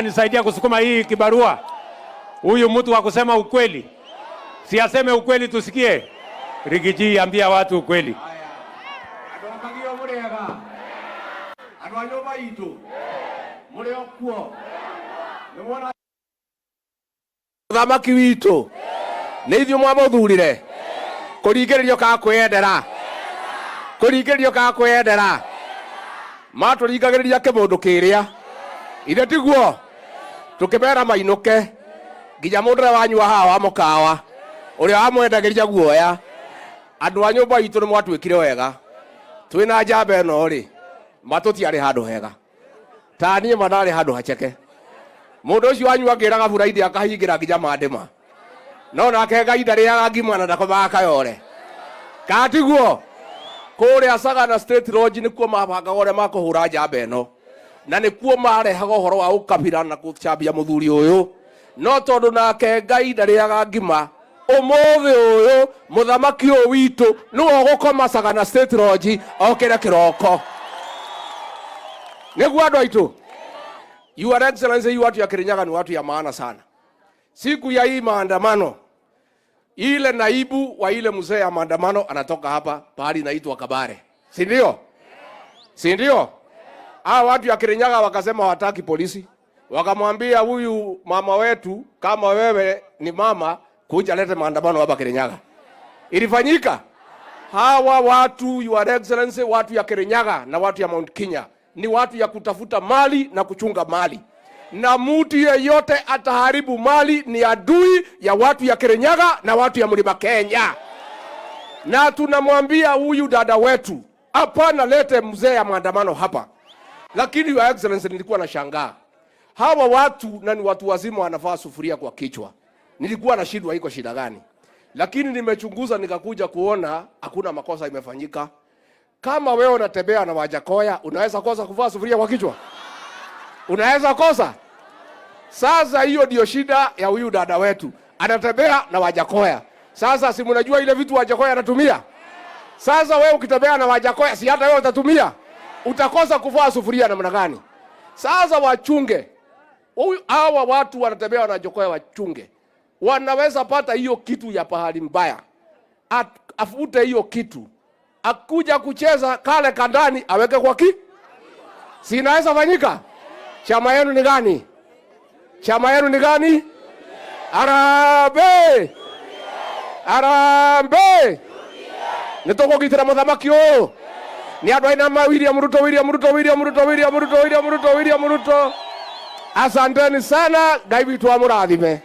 Nisaidia kusukuma hii kibarua. Huyu mtu wa kusema ukweli. Si aseme ukweli tusikie. Rigiji ambia watu ukweli. Adwakagio murega. Adwanyoba itu. Mureo kuo. Nimwona Thamaki witu. Nĩ ithuĩ mwamuthurire. Kũringĩrĩrio ka kwendera. Kũringĩrĩrio ka kwendera. Matũringagĩrĩria kĩmũndũ kĩrĩa. Ithe tiguo. Tukibera mainuke nginya mundu ũrĩa wanyua haha wa mũkawa ũrĩa wamwendagĩria guoya. Andũ a nyũmba itũ nĩ mwatuĩkire wega. Twĩna njamba ĩno rĩ matũtiarĩ handũ hega. Ta niĩ manarĩ handũ haceke. Mũndũ ũcio wanyua ngĩraga buraidi akahingĩra nginya mandĩma. No nake Ngai ndarĩaga ngima na ndakomaga kayore. Katiguo kũrĩa Sagana State Lodge nĩkuo mabangaga ũrĩa makũhũra njamba ĩno. Na nĩkuo marehaga ũhoro wa ũkabira na gũcambia mũthuri ũyũ. No tondũ nake Ngai ndarĩaga ngima, ũmũthĩ ũyũ mũthamaki ũyũ witũ nĩwe ũgũkoma Sagana State Lodge okĩre kĩroko. Nĩguo andũ aitũ. Your Excellency, watu ya Kirinyaga ni watu ya maana sana. Siku ya hii maandamano, ile naibu wa ile mzee ya maandamano anatoka hapa pahali inaitwa Kabare. Si ndio? Si ndio? Watu ya Kirinyaga wakasema hawataki polisi. Wakamwambia huyu mama wetu, kama wewe ni mama, kuja lete maandamano hapa Kirinyaga. Ilifanyika. Hawa watu, Your Excellency, watu ya Kirinyaga na watu ya Mount Kenya ni watu ya kutafuta mali na kuchunga mali. Na mtu yeyote ataharibu mali ni adui ya watu ya Kirinyaga na watu ya Mlima Kenya. Na tunamwambia huyu dada wetu, hapana lete mzee ya maandamano hapa. Lakini Your Excellency, nilikuwa na shangaa. Hawa watu na ni watu wazima wanavaa sufuria kwa kichwa. Nilikuwa na shida iko shida gani? Lakini nimechunguza nikakuja kuona hakuna makosa imefanyika. Kama wewe unatembea na Wajakoya, unaweza kosa kuvaa sufuria kwa kichwa? Unaweza kosa? Sasa hiyo ndio shida ya huyu dada wetu. Anatembea na Wajakoya. Sasa si mnajua ile vitu Wajakoya anatumia? Sasa wewe ukitembea na Wajakoya, si hata wewe utatumia? Utakosa kuvaa sufuria namna gani? Sasa wachunge. Hawa watu wanatembea na Wajakoya, wachunge. Wanaweza pata hiyo kitu ya pahali mbaya. Afute hiyo kitu. Akuja kucheza kale kandani aweke kwa si inaweza fanyika? Chama yenu ni gani? Chama yenu ni gani? Arambe! Arambe! Nitoko gitira muthamaki ũyũ. Ni andũ aina William Ruto. Asanteni sana, Ngai witũ amũrathime.